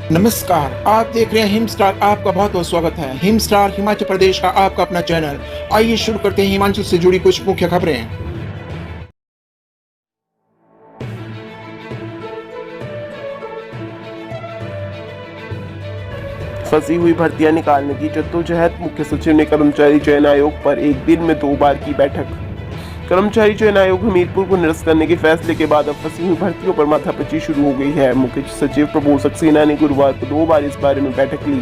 नमस्कार, आप देख रहे हैं हिम स्टार। आपका बहुत बहुत स्वागत है। हिम स्टार हिमाचल प्रदेश का आपका अपना चैनल। आइए शुरू करते हैं हिमाचल से जुड़ी कुछ मुख्य खबरें। फंसी हुई भर्तियां निकालने की जद्दोजहद। मुख्य सचिव ने कर्मचारी चयन आयोग पर एक दिन में 2 बार की बैठक। कर्मचारी चयन आयोग हमीरपुर को निरस्त करने के फैसले के बाद अब फंसी हुई भर्तियों पर माथापच्ची शुरू हो गई है। मुख्य सचिव प्रबोध सक्सेना ने गुरुवार को 2 बार इस बारे में बैठक ली।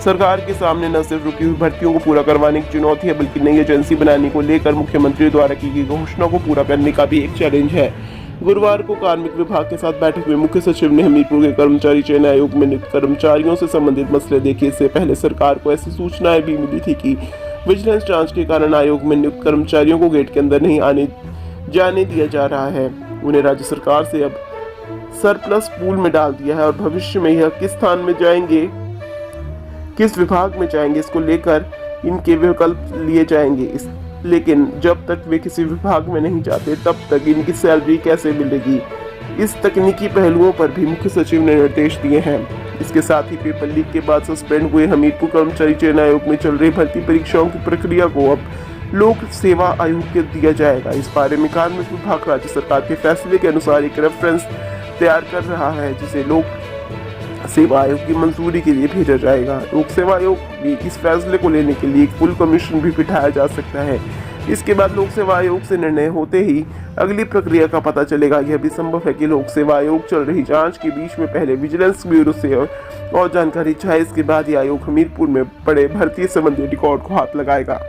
सरकार के सामने न सिर्फ रुकी हुई भर्तियों को पूरा करवाने की चुनौती है, बल्कि नई एजेंसी बनाने को लेकर मुख्यमंत्री द्वारा की गई घोषणा को पूरा करने का भी एक चैलेंज है। गुरुवार को कार्मिक विभाग के साथ बैठक में मुख्य सचिव ने हमीरपुर के कर्मचारी चयन आयोग में नियुक्त कर्मचारियों से संबंधित मसले देखे। इससे पहले सरकार को ऐसी सूचनाएं भी मिली थी कि विजिलेंस जांच के कारण आयोग में नियुक्त कर्मचारियों को गेट के अंदर नहीं आने जाने दिया जा रहा है। उन्हें राज्य सरकार से अब सरप्लस पूल में डाल दिया है और भविष्य में यह किस स्थान में जाएंगे, किस विभाग में जाएंगे, इसको लेकर इनके विकल्प लिए जाएंगे। लेकिन जब तक वे किसी विभाग में नहीं जाते तब तक इनकी सैलरी कैसे मिलेगी, इस तकनीकी पहलुओं पर भी मुख्य सचिव ने निर्देश दिए हैं। इसके साथ ही पेपर लीक के बाद सस्पेंड हुए हमीरपुर कर्मचारी चयन आयोग में चल रही भर्ती परीक्षाओं की प्रक्रिया को अब लोक सेवा आयोग को दिया जाएगा। इस बारे में कार्मिक विभाग राज्य सरकार के फैसले के अनुसार एक रेफरेंस तैयार कर रहा है, जिसे लोक सेवा आयोग की मंजूरी के लिए भेजा जाएगा। लोक सेवा आयोग भी इस फैसले को लेने के लिए एक फुल कमीशन भी बिठाया जा सकता है। इसके बाद लोक सेवा आयोग से निर्णय होते ही अगली प्रक्रिया का पता चलेगा। यह भी संभव है कि लोक सेवा आयोग चल रही जांच के बीच में पहले विजिलेंस ब्यूरो से और जानकारी चाहे, इसके बाद ही आयोग हमीरपुर में पड़े भर्ती संबंधी रिकॉर्ड को हाथ लगाएगा।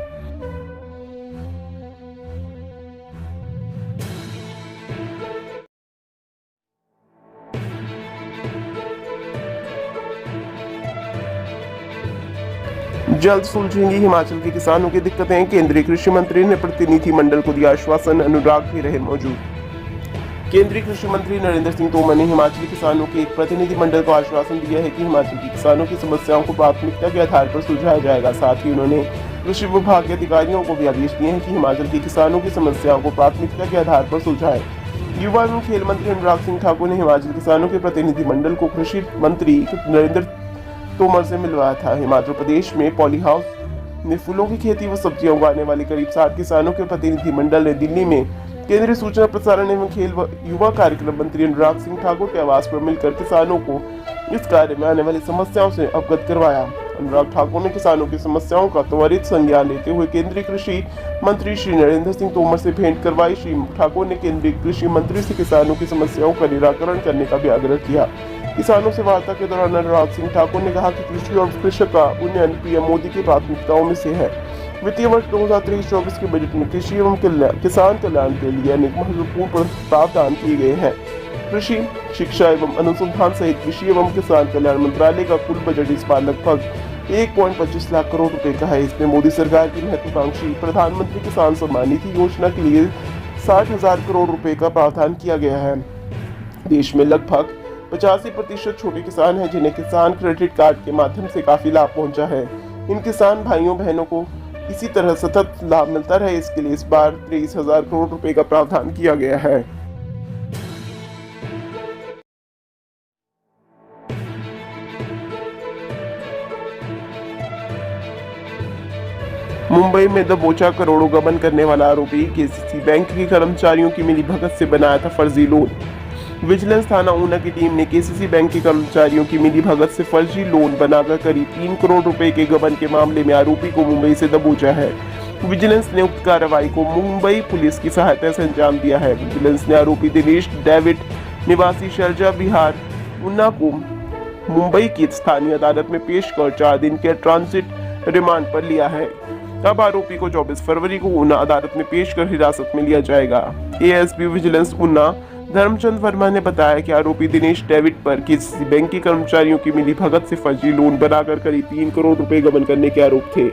जल्द सुलझेंगी हिमाचल के किसानों की दिक्कतें। केंद्रीय कृषि मंत्री ने प्रतिनिधि मंडल को दिया आश्वासन, अनुराग भी रहे मौजूद। केंद्रीय कृषि मंत्री नरेंद्र सिंह तोमर ने हिमाचली किसानों के एक प्रतिनिधि मंडल को आश्वासन दिया है कि हिमाचल के किसानों की समस्याओं को प्राथमिकता के आधार पर सुलझाया जाएगा। साथ ही उन्होंने कृषि विभाग के अधिकारियों को भी आदेश दिए हैं कि हिमाचल के किसानों की समस्याओं को प्राथमिकता के आधार पर सुलझाएं। युवा एवं खेल मंत्री अनुराग सिंह ठाकुर ने हिमाचल किसानों के प्रतिनिधि मंडल को कृषि मंत्री नरेंद्र तोमर से मिलवाया था। हिमाचल प्रदेश में पॉली हाउस में फूलों की खेती व सब्जियां उगाने वाले करीब 60 किसानों के प्रतिनिधि मंडल ने दिल्ली में केंद्रीय सूचना प्रसारण एवं खेल व युवा कार्यक्रम मंत्री अनुराग सिंह ठाकुर के आवास पर मिलकर किसानों को इस कार्य में आने वाली समस्याओं से अवगत करवाया। अनुराग ठाकुर ने किसानों की समस्याओं का त्वरित संज्ञान लेते हुए केंद्रीय कृषि मंत्री श्री नरेंद्र सिंह तोमर से भेंट करवाई। श्री ठाकुर ने केंद्रीय कृषि मंत्री से किसानों की समस्याओं का निराकरण करने का भी आग्रह किया। किसानों से वार्ता के दौरान अनुराग सिंह ठाकुर ने कहा कि कृषि और कृषक का उन्नयन पीएम मोदी की प्राथमिकताओं में से है। वित्तीय वर्ष 2023-24 के बजट में कृषि एवं किसान कल्याण के लिए अनेक महत्वपूर्ण प्रावधान किए गए हैं। कृषि, शिक्षा एवं अनुसंधान सहित कृषि एवं किसान कल्याण मंत्रालय का कुल बजट इस बार लगभग 1.25 लाख करोड़ रुपए का है। इसमें मोदी सरकार की महत्वाकांक्षी प्रधानमंत्री किसान सम्मान निधि योजना के लिए 60,000 करोड़ रुपए का प्रावधान किया गया है। देश में लगभग 85% छोटे किसान हैं, जिन्हें किसान क्रेडिट कार्ड के माध्यम से काफी लाभ पहुंचा है। इन किसान भाइयों बहनों को इसी तरह सतत लाभ मिलता रहे, इसके लिए इस बार 23,000 करोड़ रुपए का प्रावधान किया गया है। मुंबई में दबोचा करोड़ों गबन करने वाला आरोपी केसीसी बैंक के कर्मचारियों की मिलीभगत से बनाया था फर्जी लोन। विजिलेंस थाना ऊना की टीम ने केसीसी बैंक के कर्मचारियों की मिलीभगत से फर्जी लोन बनाकर करीब 3 करोड़ रुपए के गबन के मामले में आरोपी को मुंबई से दबोचा है। विजिलेंस ने उक्त कार्रवाई को मुंबई पुलिस की सहायता से अंजाम दिया है। विजिलेंस ने आरोपी दिनेश डेविड निवासी शरजा बिहार ऊना को मुंबई की स्थानीय अदालत में पेश कर 4 दिन के ट्रांजिट रिमांड पर लिया है। अब आरोपी को 24 फरवरी को ऊना अदालत में पेश कर हिरासत में लिया जाएगा। एएसपी विजिलेंस ऊना धर्मचंद वर्मा ने बताया कि आरोपी दिनेश डेविड पर किसी बैंक के कर्मचारियों की मिलीभगत से फर्जी लोन बनाकर करीब 3 करोड़ रुपए गबन करने के आरोप थे।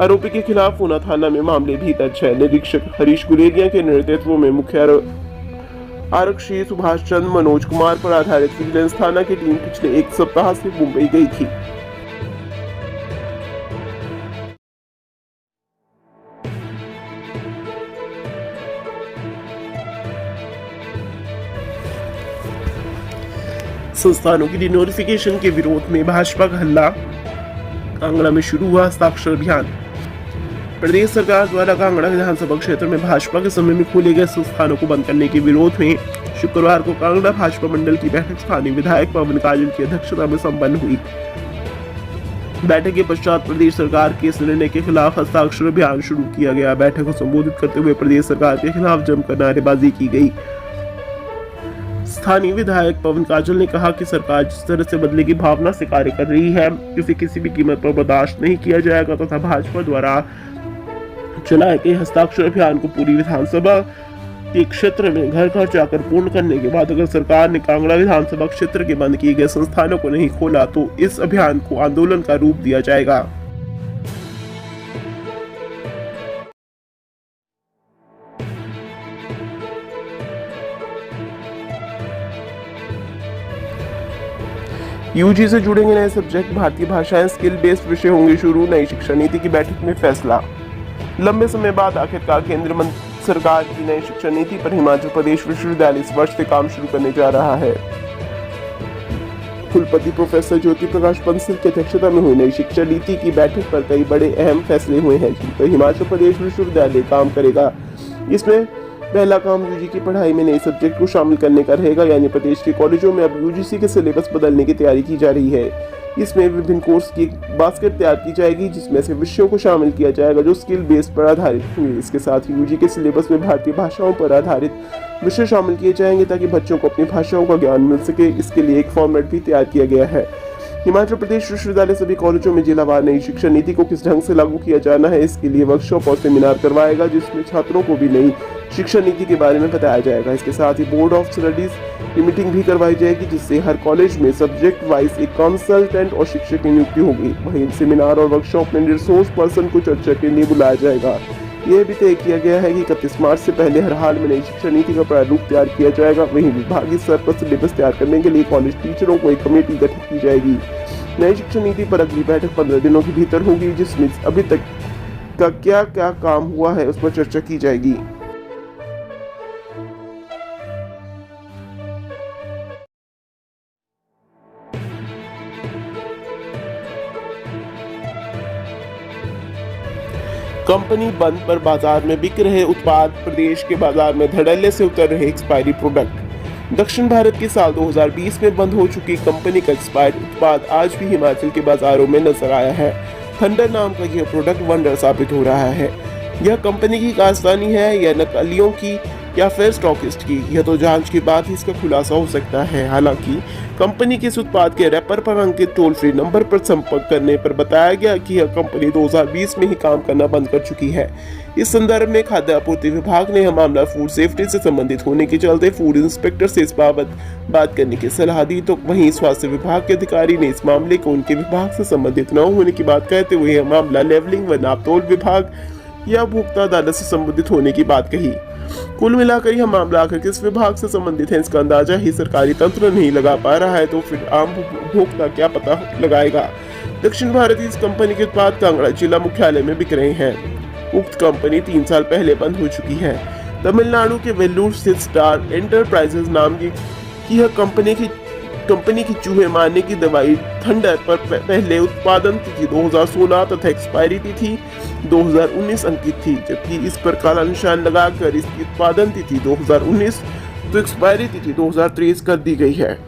आरोपी के खिलाफ ऊना थाना में मामले भी दर्ज है। निरीक्षक हरीश गुलेरिया के नेतृत्व में मुख्य आरक्षी सुभाष चंद्र मनोज कुमार पर आधारित विजिलेंस थाना की टीम पिछले 1 सप्ताह से मुंबई गई थी। संस्थानों की डिनोटिफिकेशन के विरोध में भाजपा का हल्ला, कांगड़ा में शुरू हुआ हस्ताक्षर अभियान। प्रदेश सरकार द्वारा कांगड़ा विधानसभा क्षेत्र में भाजपा के समय में खोले गए संस्थानों को बंद करने के विरोध में शुक्रवार को कांगड़ा भाजपा मंडल की बैठक स्थानीय विधायक पवन काजल की अध्यक्षता में संपन्न हुई। बैठक के पश्चात प्रदेश सरकार के इस निर्णय के खिलाफ हस्ताक्षर अभियान शुरू किया गया। बैठक को संबोधित करते हुए प्रदेश सरकार के खिलाफ जमकर नारेबाजी की गई। स्थानीय विधायक पवन काजल ने कहा कि सरकार जिस तरह से बदले की भावना से कार्य कर रही है, इसे किसी भी कीमत पर बर्दाश्त नहीं किया जाएगा तथा भाजपा द्वारा चलाए गए हस्ताक्षर अभियान को पूरी विधानसभा के क्षेत्र में घर घर जाकर पूर्ण करने के बाद अगर सरकार ने कांगड़ा विधानसभा क्षेत्र के बंद किए गए संस्थानों को नहीं खोला तो इस अभियान को आंदोलन का रूप दिया जाएगा। यूजी से जुड़ेंगे नए सब्जेक्ट, भारतीय भाषाएं स्किल बेस्ड विषय होंगे शुरू। नई शिक्षा नीति की बैठक में फैसला। लंबे समय बाद आखिरकार केंद्र सरकार की नई शिक्षा नीति पर हिमाचल प्रदेश विश्वविद्यालय इस वर्ष से काम शुरू करने जा रहा है। कुलपति प्रोफेसर ज्योति प्रकाश बंसल की अध्यक्षता में हुई नई शिक्षा नीति की बैठक पर कई बड़े अहम फैसले हुए हैं जिन पर हिमाचल प्रदेश विश्वविद्यालय काम करेगा। इसमें पहला काम यूजी की पढ़ाई में नए सब्जेक्ट को शामिल करने का रहेगा, यानी प्रदेश के कॉलेजों में अब यूजीसी के सिलेबस बदलने की तैयारी की जा रही है। इसमें विभिन्न कोर्स की बास्केट तैयार की जाएगी जिसमें से विषयों को शामिल किया जाएगा जो स्किल बेस्ड पर आधारित होंगे। इसके साथ ही यूजी के सिलेबस में भारतीय भाषाओं पर आधारित विषय शामिल किए जाएंगे ताकि बच्चों को अपनी भाषाओं का ज्ञान मिल सके। इसके लिए एक फॉर्मेट भी तैयार किया गया है। हिमाचल प्रदेश विश्वविद्यालय सभी कॉलेजों में जिलावार नई शिक्षा नीति को किस ढंग से लागू किया जाना है, इसके लिए वर्कशॉप और सेमिनार करवाएगा जिसमें छात्रों को भी नई शिक्षा नीति के बारे में बताया जाएगा। इसके साथ ही बोर्ड ऑफ स्टडीज की मीटिंग भी करवाई जाएगी जिससे हर कॉलेज में सब्जेक्ट वाइज एक कंसल्टेंट और शिक्षक की नियुक्ति होगी। वहीं सेमिनार और वर्कशॉप में रिसोर्स पर्सन को चर्चा के लिए बुलाया जाएगा। यह भी तय किया गया है कि 31 मार्च से पहले हर हाल में नई शिक्षा नीति का प्रारूप तैयार किया जाएगा। वहीं विभागीय स्तर पर सिलेबस तैयार करने के लिए कॉलेज टीचरों को एक कमेटी गठित की जाएगी। नई शिक्षा नीति पर अगली बैठक 15 दिनों के भीतर होगी जिसमें अभी तक का क्या क्या काम हुआ है उस पर चर्चा की जाएगी। कंपनी बंद पर बाजार में बिक रहे उत्पाद, प्रदेश के बाजार में धड़ल्ले से उतर रहे एक्सपायरी प्रोडक्ट। दक्षिण भारत के साल 2020 में बंद हो चुकी कंपनी का एक्सपायर्ड उत्पाद आज भी हिमाचल के बाजारों में नजर आया है। थंडर नाम का यह प्रोडक्ट वंडर साबित हो रहा है। यह कंपनी की कारस्तानी है या नकलियों की या फिर स्टॉकिस्ट की, यह तो जांच के बाद ही इसका खुलासा हो सकता है। हालांकि कंपनी के इस उत्पाद के रैपर पर अंकित टोल फ्री नंबर पर संपर्क करने पर बताया गया कि यह कंपनी 2020 में ही काम करना बंद कर चुकी है। इस संदर्भ में खाद्य आपूर्ति विभाग ने यह मामला फूड सेफ्टी से संबंधित होने के चलते फूड इंस्पेक्टर से इस बाबत बात करने की सलाह दी, तो वहीं स्वास्थ्य विभाग के अधिकारी ने इस मामले को उनके विभाग से संबंधित न होने की बात कहते हुए यह मामला लेवलिंग व नापतोल विभाग या उपभोक्ता अदालत से संबंधित होने की बात कही। कुल मिलाकर यह मामला आखिर किस विभाग से संबंधित है इसका अंदाजा ही सरकारी तंत्र नहीं लगा पा रहा है, तो फिर आम उपभोक्ता क्या पता लगाएगा। दक्षिण भारतीय इस कंपनी के उत्पाद कांगड़ा जिला मुख्यालय में बिक रहे हैं। उक्त कंपनी 3 साल पहले बंद हो चुकी है। तमिलनाडु के वेल्लूर स्थित स्टार एंटरप्राइजेज नाम की यह कंपनी की चूहे मारने की दवाई थंडर पर पहले उत्पादन तिथि 2016 तथा एक्सपायरी तिथि 2019 अंकित थी, जबकि इस पर काला निशान लगाकर इसकी उत्पादन तिथि 2019 तो एक्सपायरी तिथि 2023 कर दी गई है।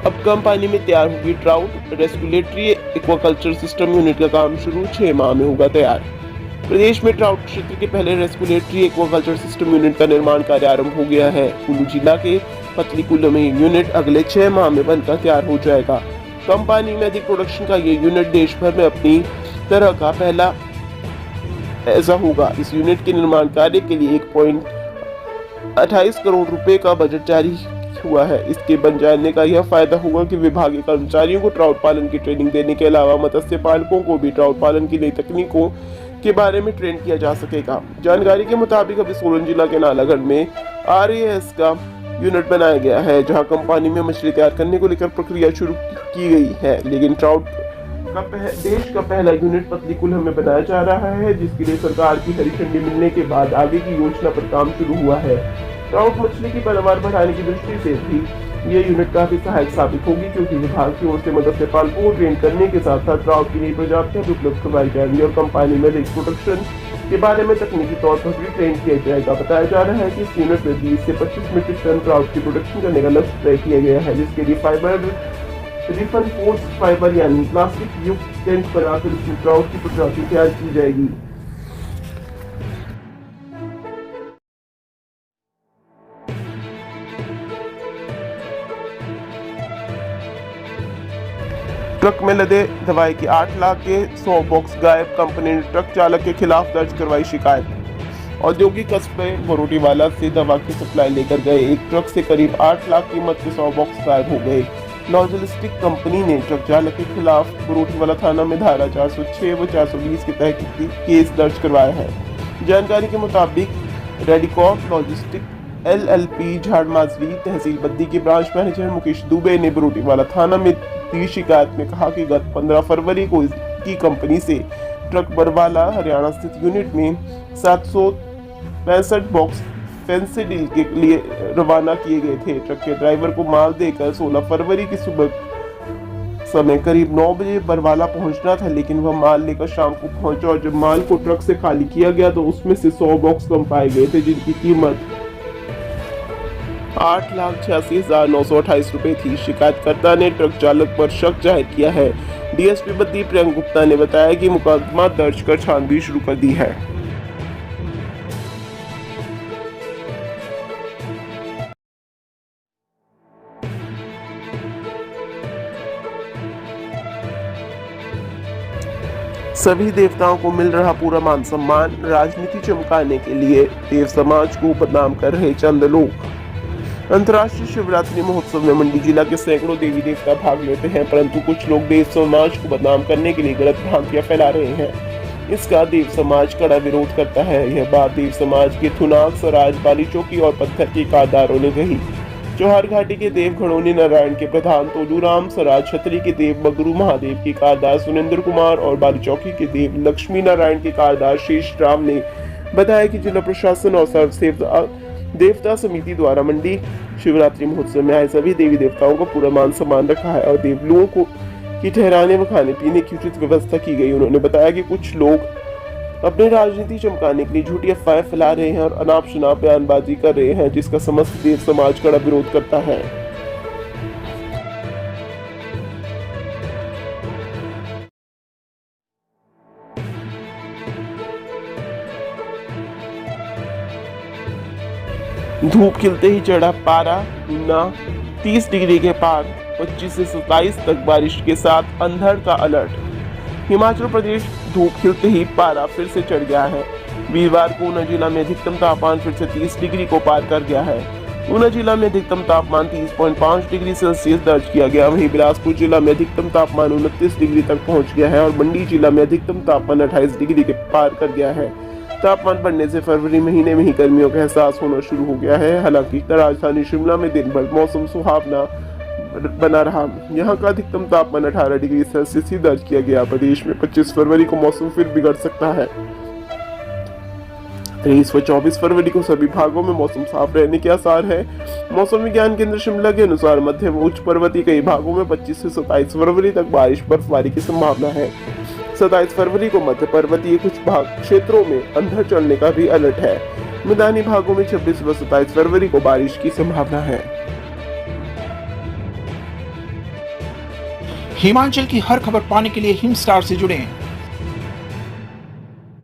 अब कम पानी में तैयार होगी ट्राउट रेस्कुलेटरी एक्वाकल्चर सिस्टम यूनिट का काम शुरू, 6 माह में होगा तैयार। प्रदेश में ट्राउट क्षेत्र के पहले रेस्कुलेटरी एक्वाकल्चर सिस्टम यूनिट का निर्माण कार्य आरंभ हो गया है। कुल्लू जिला के पतलीकुल्लू में यूनिट अगले 6 माह में बनकर तैयार हो जाएगा। कम पानी में अधिक प्रोडक्शन का ये यूनिट देश भर में अपनी तरह का पहला ऐसा होगा। इस यूनिट के निर्माण कार्य के लिए 1.28 करोड़ रुपए का बजट जारी हुआ है। इसके बन जाने का यह फायदा होगा कि विभागीय कर्मचारियों को ट्राउट पालन की ट्रेनिंग देने के अलावा मत्स्य पालकों को भी ट्राउट पालन की नई तकनीकों के बारे में ट्रेन किया जा सकेगा। जानकारी के मुताबिक अभी सोलन जिला के नालागढ़ में RAS का यूनिट बनाया गया है, जहां कंपनी में मछली तैयार करने को लेकर प्रक्रिया शुरू की गई है। लेकिन ट्राउट देश का पहला यूनिट पतली कुल्हड़ में बनाया जा रहा है, जिसके लिए सरकार की हरी झंडी मिलने के बाद आगे की योजना पर काम शुरू हुआ है। ट्राउट मछली की पैदावार बढ़ाने की दृष्टि से भी ये यूनिट काफी सहायक साबित होगी, क्योंकि विभाग की ओर से मत्स्य पालकों को ट्रेन करने के साथ साथ ट्राउट की नई प्रजातियां भी उपलब्ध करवाई जाएंगी और कंपनी में रिस्क प्रोटेक्शन के बारे में तकनीकी तौर पर भी ट्रेन किया जाएगा। बताया जा रहा है कि इस यूनिट में 20 से 25 मीट्रिक टन ट्राउट की प्रोडक्शन करने का लक्ष्य तय किया गया है, जिसके लिए रिफनफोर्स फाइबर यानी प्लास्टिक युक्त टेंट बनाकर इसमें ट्राउट की प्रजाति तैयार की जाएगी। ट्रक में लदे दवाई की 8 लाख के 100 बॉक्स गायब, कंपनी ने ट्रक चालक के खिलाफ दर्ज करवाई शिकायत। औद्योगिक कस्बे बरोटीवाला से दवा की सप्लाई लेकर गए एक ट्रक से करीब 8 लाख कीमत के 100 बॉक्स गायब हो गए। लॉजिस्टिक कंपनी ने ट्रक चालक के खिलाफ बरोटीवाला थाना में धारा 406 व 420 के तहत केस दर्ज करवाया है। जानकारी के मुताबिक रेडिकॉप लॉजिस्टिक LLP झाड़माजरी तहसील बद्दी के ब्रांच मैनेजर मुकेश दुबे ने बरोटीवाला थाना में दी शिकायत में कहा कि गत 15 फरवरी को इसकी कंपनी से ट्रक बरवाला हरियाणा स्थित यूनिट में 765 बॉक्स फेंसिडिल के लिए रवाना किए गए थे। ट्रक के ड्राइवर को माल देकर 16 फरवरी की सुबह समय करीब 9 बजे बरवाला पहुंचना था, लेकिन वह माल लेकर शाम को पहुंचा और जब माल को ट्रक से खाली किया गया तो उसमें से 100 बॉक्स कम पाए गए थे, जिनकी कीमत 8,86,928 रुपए थी। शिकायतकर्ता ने ट्रक चालक पर शक जाहिर किया है। DSP बद्दी प्रियंक गुप्ता ने बताया कि मुकदमा दर्ज कर छानबीन शुरू कर दी है। सभी देवताओं को मिल रहा पूरा मान सम्मान, राजनीति चमकाने के लिए देव समाज को बदनाम कर रहे चंद लोग। अंतर्राष्ट्रीय शिवरात्रि महोत्सव में मंडी जिला के सैकड़ों देवी देवता भाग लेते हैं, परंतु कुछ लोग देव समाज को बदनाम करने के लिए गलत भ्रांतियां फैला रहे हैं। इसका देव समाज कड़ा विरोध करता है। यह बात देव समाज के थुनाग, सराज, बाली चौकी और पत्थर के कारदारों ने कही। चौहार घाटी के देव घड़ोनी नारायण के प्रधान तोलूराम, सराज छतरी के देव बगरू महादेव के कारदार सुनिंदर कुमार और बाली चौकी के देव लक्ष्मी नारायण के कारदार शेष राम ने बताया कि जिला प्रशासन और सर्वसेवा देवता समिति द्वारा मंडी शिवरात्रि महोत्सव में आए सभी देवी देवताओं को पूरा मान सम्मान रखा है और देवलुओं को की ठहराने व खाने पीने की उचित व्यवस्था की गई। उन्होंने बताया कि कुछ लोग अपनी राजनीति चमकाने के लिए झूठी अफवाहें फैला रहे हैं और अनाप शनाप बयानबाजी कर रहे हैं, जिसका समस्त देव समाज कड़ा विरोध करता है। धूप खिलते ही चढ़ा पारा, ऊना 30 डिग्री के पार, 25 से 27 तक बारिश के साथ अंधड़ का अलर्ट। हिमाचल प्रदेश धूप खिलते ही पारा फिर से चढ़ गया है। वीरवार को ऊना जिला में अधिकतम तापमान फिर से 30 डिग्री को पार कर गया है। ऊना जिला में अधिकतम तापमान 30.5 डिग्री सेल्सियस दर्ज किया गया। वहीं बिलासपुर जिला में अधिकतम तापमान 29 डिग्री तक पहुंच गया है और मंडी जिला में अधिकतम तापमान 28 डिग्री के पार कर गया है। तापमान बढ़ने से फरवरी महीने में ही गर्मियों का एहसास होना शुरू हो गया है। हालांकि राजधानी शिमला में दिन भर मौसम सुहावना बना रहा। यहाँ का अधिकतम तापमान 18 डिग्री सेल्सियस ही दर्ज किया गया। प्रदेश में 25 फरवरी को मौसम फिर बिगड़ सकता है। 23 व 24 फरवरी को सभी भागों में मौसम साफ रहने के आसार है। मौसम विज्ञान केंद्र शिमला के अनुसार मध्य व उच्च पर्वतीय कई भागों में 25 से 27 फरवरी तक बारिश बर्फबारी की संभावना है। 27 फरवरी को मध्य पर्वतीय कुछ भाग क्षेत्रों में अंधड़ चलने का भी अलर्ट है। मैदानी भागों में 26 व 27 फरवरी को बारिश की संभावना है। हिमाचल की हर खबर पाने के लिए हिम स्टार से जुड़ें।